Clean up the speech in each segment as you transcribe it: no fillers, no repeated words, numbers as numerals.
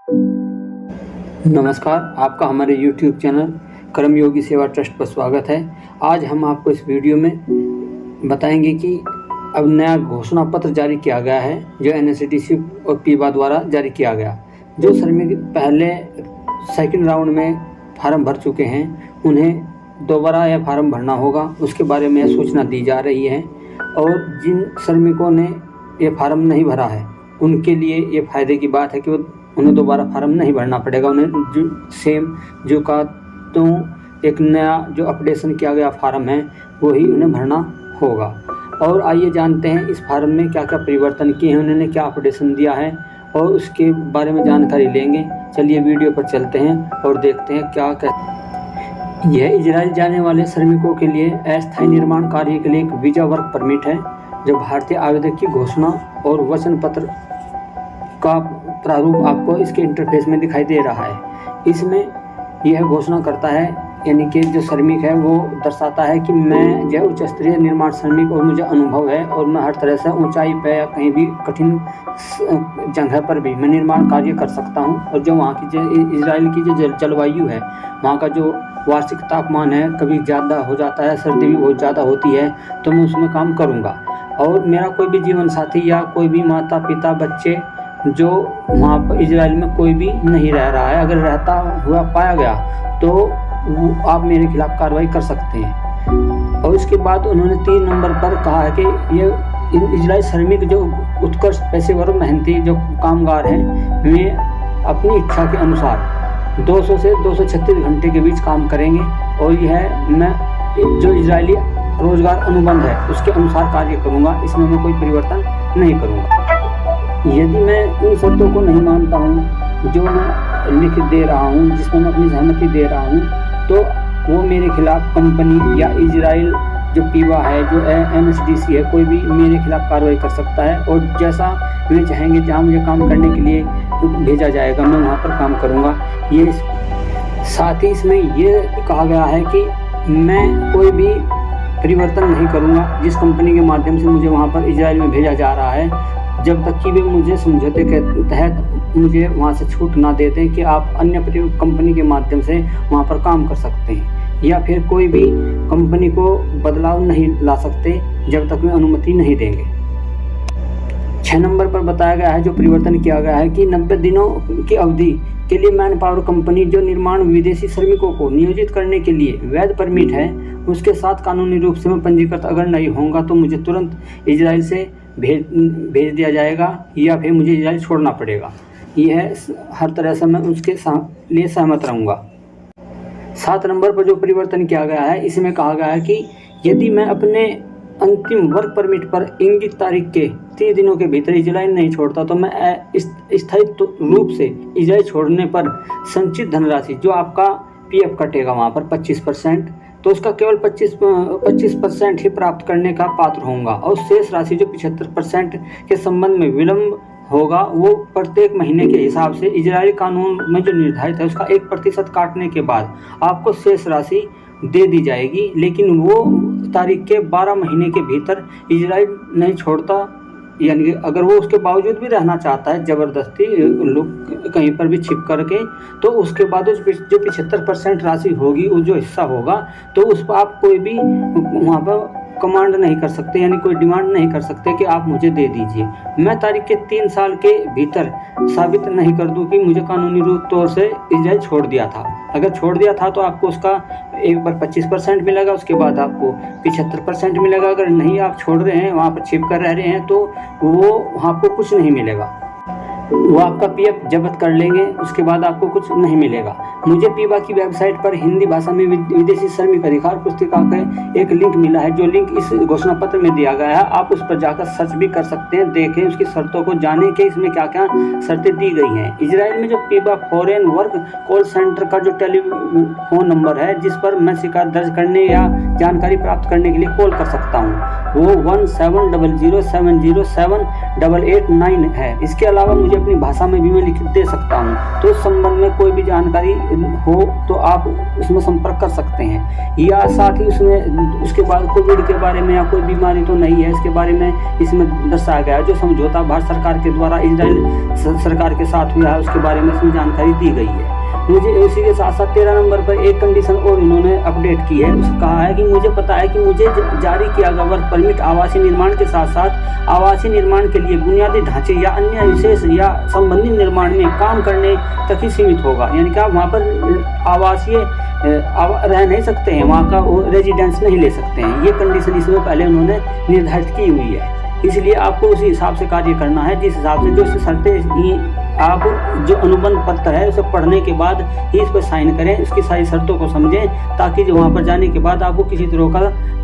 नमस्कार, आपका हमारे YouTube चैनल कर्मयोगी सेवा ट्रस्ट पर स्वागत है। आज हम आपको इस वीडियो में बताएंगे कि अब नया घोषणा पत्र जारी किया गया है जो NSDC और पीबा द्वारा जारी किया गया। जो श्रमिक पहले सेकंड राउंड में फार्म भर चुके हैं उन्हें दोबारा यह फार्म भरना होगा, उसके बारे में यह सूचना दी जा रही है। और जिन श्रमिकों ने ये फार्म नहीं भरा है उनके लिए ये फ़ायदे की बात है कि उन्हें दोबारा फार्म नहीं भरना पड़ेगा। उन्हें जो का तो एक नया जो अपडेशन किया गया फार्म है वही उन्हें भरना होगा। और आइए जानते हैं इस फार्म में क्या क्या परिवर्तन किए हैं, उन्होंने क्या अपडेशन दिया है और उसके बारे में जानकारी लेंगे। चलिए वीडियो पर चलते हैं और देखते हैं क्या क्या। यह इजराइल जाने वाले श्रमिकों के लिए अस्थायी निर्माण कार्य के लिए एक वीज़ा वर्क परमिट है जो भारतीय आवेदक की घोषणा और वचन पत्र का प्रारूप आपको इसके इंटरफेस में दिखाई दे रहा है। इसमें यह घोषणा करता है, यानी कि जो श्रमिक है वो दर्शाता है कि मैं जो उच्च स्तरीय निर्माण श्रमिक और मुझे अनुभव है और मैं हर तरह से ऊंचाई पे या कहीं भी कठिन जगह पर भी मैं निर्माण कार्य कर सकता हूं। और जो वहाँ की जो इजराइल की जो जलवायु है, वहाँ का जो वार्षिक तापमान है, कभी ज़्यादा हो जाता है, सर्दी भी बहुत ज़्यादा होती है, तो मैं उसमें काम करूँगा। और मेरा कोई भी जीवन साथी या कोई भी माता पिता बच्चे जो वहाँ पर इजराइल में कोई भी नहीं रह रहा है, अगर रहता हुआ पाया गया तो आप मेरे खिलाफ कार्रवाई कर सकते हैं। और इसके बाद उन्होंने 3 नंबर पर कहा है कि ये इजराइल श्रमिक जो उत्कृष्ट पेशेवर मेहनती जो कामगार हैं वे अपनी इच्छा के अनुसार 200 से 236 घंटे के बीच काम करेंगे और यह मैं जो इजरायली रोजगार अनुबंध है उसके अनुसार कार्य करूँगा, इसमें मैं कोई परिवर्तन नहीं करूँगा। यदि मैं उन शर्तों को नहीं मानता हूँ जो मैं लिख दे रहा हूँ, जिसमें मैं अपनी सहमति दे रहा हूँ, तो वो मेरे खिलाफ कंपनी या इजराइल जो पीबा है, जो NSDC है, कोई भी मेरे खिलाफ कार्रवाई कर सकता है। और जैसा वे चाहेंगे, जहाँ मुझे काम करने के लिए भेजा जाएगा, मैं वहाँ पर काम करूँगा। ये साथ ही इसमें ये कहा गया है कि मैं कोई भी परिवर्तन नहीं करूँगा जिस कंपनी के माध्यम से मुझे वहाँ पर इजराइल में भेजा जा रहा है, जब तक कि वे मुझे समझौते के तहत मुझे वहाँ से छूट ना दे दें कि आप अन्य कंपनी के माध्यम से वहाँ पर काम कर सकते हैं, या फिर कोई भी कंपनी को बदलाव नहीं ला सकते जब तक वे अनुमति नहीं देंगे। 6 नंबर पर बताया गया है जो परिवर्तन किया गया है कि 90 दिनों की अवधि के लिए मैन पावर कंपनी जो निर्माण विदेशी श्रमिकों को नियोजित करने के लिए वैध परमिट है उसके साथ कानूनी रूप से मैं पंजीकृत अगर नहीं होऊंगा तो मुझे तुरंत इजराइल से भेज दिया जाएगा या फिर मुझे इजराइल छोड़ना पड़ेगा। यह हर तरह से मैं उसके लिए सहमत रहूँगा। 7 नंबर पर जो परिवर्तन किया गया है इसमें कहा गया है कि यदि मैं अपने अंतिम वर्क परमिट पर इंगित तारीख के 30 दिनों के भीतर इजराइल नहीं छोड़ता तो मैं स्थायी रूप से इजराइल छोड़ने पर संचित धनराशि जो आपका PF कटेगा वहाँ पर 25%, तो उसका केवल 25% ही प्राप्त करने का पात्र होऊंगा। और शेष राशि जो 75% के संबंध में विलंब होगा वो प्रत्येक महीने के हिसाब से इजरायली कानून में जो निर्धारित है उसका 1% काटने के बाद आपको शेष राशि दे दी जाएगी। लेकिन वो तारीख के 12 महीने के भीतर इजराइल नहीं छोड़ता, यानी कि अगर वो उसके बावजूद भी रहना चाहता है ज़बरदस्ती कहीं पर भी छिप करके, तो उसके बाद जो 75% राशि होगी, वो जो हिस्सा होगा, तो उस पर आप कोई भी वहाँ पर कमांड नहीं कर सकते, यानी कोई डिमांड नहीं कर सकते कि आप मुझे दे दीजिए। मैं तारीख के 3 साल के भीतर साबित नहीं कर दूं कि मुझे कानूनी रूप तौर से इजराइल छोड़ दिया था। अगर छोड़ दिया था तो आपको उसका एक बार 25% मिलेगा, उसके बाद आपको 75% मिलेगा। अगर नहीं आप छोड़ रहे हैं, वहाँ पर छिप कर रह रहे हैं, तो वो आपको कुछ नहीं मिलेगा, वो आपका PF जब्त कर लेंगे, उसके बाद आपको कुछ नहीं मिलेगा। मुझे पीबा की वेबसाइट पर हिंदी भाषा में विदेशी श्रमिक अधिकार पुस्तिका का एक लिंक मिला है, जो लिंक इस घोषणा पत्र में दिया गया है। आप उस पर जाकर सर्च भी कर सकते हैं, देखें उसकी शर्तों को, जानें कि इसमें क्या क्या शर्तें दी गई हैं। इजराइल में जो पीबा फॉरेन वर्क कॉल सेंटर का जो टेलीफोन नंबर है जिस पर मैं शिकायत दर्ज करने या जानकारी प्राप्त करने के लिए कॉल कर सकता हूँ, वो 1700707889 है। इसके अलावा मुझे अपनी भाषा में भी मैं लिख दे सकता हूँ। तो इस संबंध में कोई भी जानकारी हो तो आप उसमें संपर्क कर सकते हैं। या साथ ही उसमें उसके बाद कोविड के बारे में या कोई बीमारी तो नहीं है, इसके बारे में इसमें दर्शाया गया है। जो समझौता भारत सरकार के द्वारा इजराइल सरकार के साथ हुआ है उसके बारे में इसमें जानकारी दी गई है। मुझे उसी के साथ साथ 13 नंबर पर एक कंडीशन और इन्होंने अपडेट की है। उसने कहा है कि मुझे पता है कि मुझे जारी किया गया वर्क परमिट आवासीय निर्माण के साथ साथ आवासीय निर्माण के लिए बुनियादी ढांचे या अन्य विशेष या संबंधित निर्माण में काम करने तक ही सीमित होगा। यानी कि आप वहाँ पर आवासीय रह नहीं सकते हैं, वहाँ का रेजिडेंस नहीं ले सकते हैं। ये कंडीशन इसमें पहले उन्होंने निर्धारित की हुई है। इसलिए आपको उसी हिसाब से कार्य करना है, जिस हिसाब से जो शर्तें आप जो अनुबंध पत्र है उसे पढ़ने के बाद ही इस पर साइन करें, उसकी सारी शर्तों को समझें, ताकि जो वहाँ पर जाने के बाद आपको किसी तरह का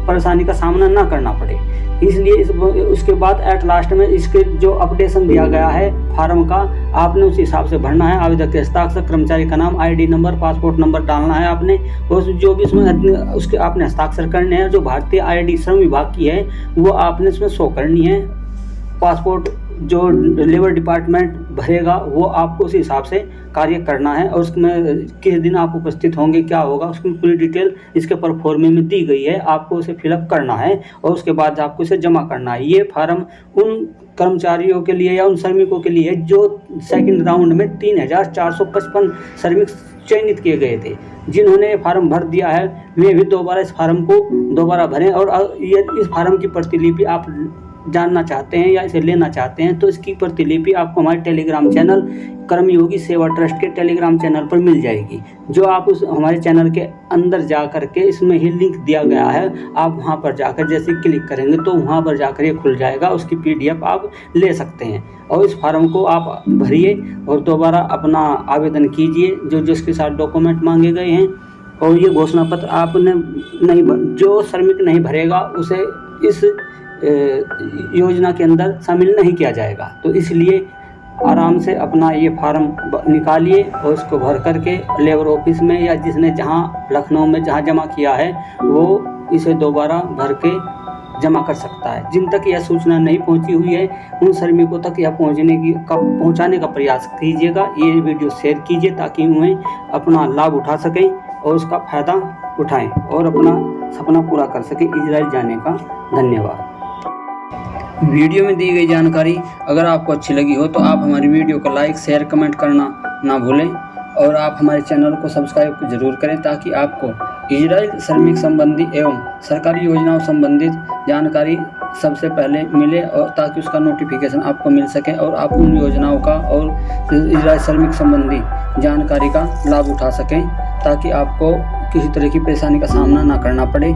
परेशानी का सामना ना करना पड़े। इसलिए उसके बाद एट लास्ट में इसके जो अपडेशन दिया गया है फार्म का, आपने उस हिसाब से भरना है। आवेदक के हस्ताक्षर, कर्मचारी का नाम, ID नंबर, पासपोर्ट नंबर डालना है आपने, और जो भी उसमें उसके आपने हस्ताक्षर करने हैं। जो भारतीय ID श्रम विभाग की है वो आपने उसमें शो करनी है। पासपोर्ट जो लेबर डिपार्टमेंट भरेगा वो आपको उस हिसाब से कार्य करना है, और उसमें किस दिन आप उपस्थित होंगे, क्या होगा, उसकी पूरी डिटेल इसके परफॉर्मे में दी गई है। आपको उसे फिलअप करना है और उसके बाद आपको इसे जमा करना है। ये फार्म उन कर्मचारियों के लिए या उन श्रमिकों के लिए जो सेकंड राउंड में 3455 श्रमिक चयनित किए गए थे, जिन्होंने ये फार्म भर दिया है, वे भी दोबारा इस फार्म को दोबारा भरें। और ये इस फार्म की प्रतिलिपि आप जानना चाहते हैं या इसे लेना चाहते हैं तो इसकी प्रतिलिपि आपको हमारे टेलीग्राम चैनल कर्मयोगी सेवा ट्रस्ट के टेलीग्राम चैनल पर मिल जाएगी। जो आप उस हमारे चैनल के अंदर जा कर के, इसमें ही लिंक दिया गया है, आप वहां पर जाकर जैसे क्लिक करेंगे तो वहां पर जाकर ये खुल जाएगा। उसकी PDF आप ले सकते हैं और इस फार्म को आप भरिए और दोबारा अपना आवेदन कीजिए जो जिसके साथ डॉक्यूमेंट मांगे गए हैं। और ये घोषणा पत्र आपने नहीं, जो श्रमिक नहीं भरेगा उसे इस योजना के अंदर शामिल नहीं किया जाएगा। तो इसलिए आराम से अपना ये फार्म निकालिए और उसको भर करके लेबर ऑफिस में या जिसने जहाँ लखनऊ में जहाँ जमा किया है वो इसे दोबारा भर के जमा कर सकता है। जिन तक यह सूचना नहीं पहुंची हुई है उन श्रमिकों तक यह पहुंचाने का प्रयास कीजिएगा। ये वीडियो शेयर कीजिए ताकि उन्हें अपना लाभ उठा सकें और उसका फायदा उठाएं और अपना सपना पूरा कर सकें इजराइल जाने का। धन्यवाद। वीडियो में दी गई जानकारी अगर आपको अच्छी लगी हो तो आप हमारी वीडियो को लाइक, शेयर, कमेंट करना ना भूलें और आप हमारे चैनल को सब्सक्राइब जरूर करें ताकि आपको इजराइल श्रमिक संबंधी एवं सरकारी योजनाओं संबंधित जानकारी सबसे पहले मिले और ताकि उसका नोटिफिकेशन आपको मिल सके और आप उन योजनाओं का और इजराइल श्रमिक संबंधी जानकारी का लाभ उठा सकें ताकि आपको किसी तरह की परेशानी का सामना ना करना पड़े।